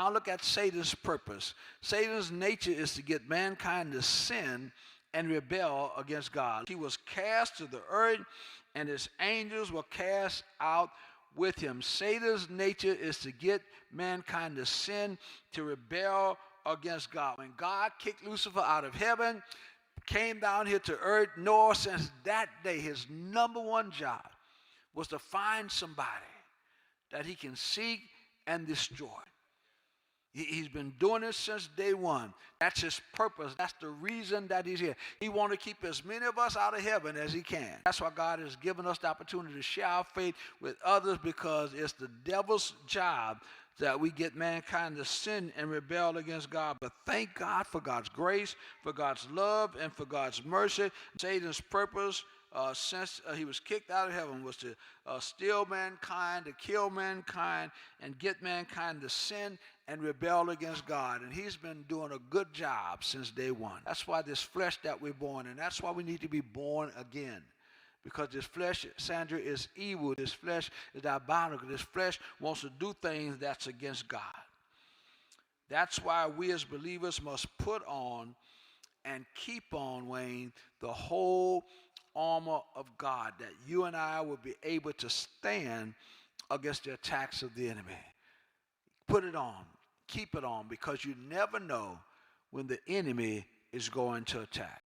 Now look at Satan's purpose. Satan's nature is to get mankind to sin and rebel against God. He was cast to the earth, and his angels were cast out with him. Satan's nature is to get mankind to sin, to rebel against God. When God kicked Lucifer out of heaven, came down here to earth, Noah, since that day, his number one job was to find somebody that he can seek and destroy. He's been doing it since day one. That's his purpose. That's the reason that he's here. He wants to keep as many of us out of heaven as he can. That's why God has given us the opportunity to share our faith with others, because it's the devil's job that we get mankind to sin and rebel against God. But thank God for God's grace, for God's love, and for God's mercy. Satan's purpose since he was kicked out of heaven was to steal mankind, to kill mankind, and get mankind to sin and rebel against God. And he's been doing a good job since day one. That's why this flesh that we're born in, that's why we need to be born again. Because this flesh, Sandra, is evil. This flesh is diabolical. This flesh wants to do things that's against God. That's why we as believers must put on and keep on, Wayne, the whole armor of God, that you and I will be able to stand against the attacks of the enemy. Put it on. Keep it on, because you never know when the enemy is going to attack.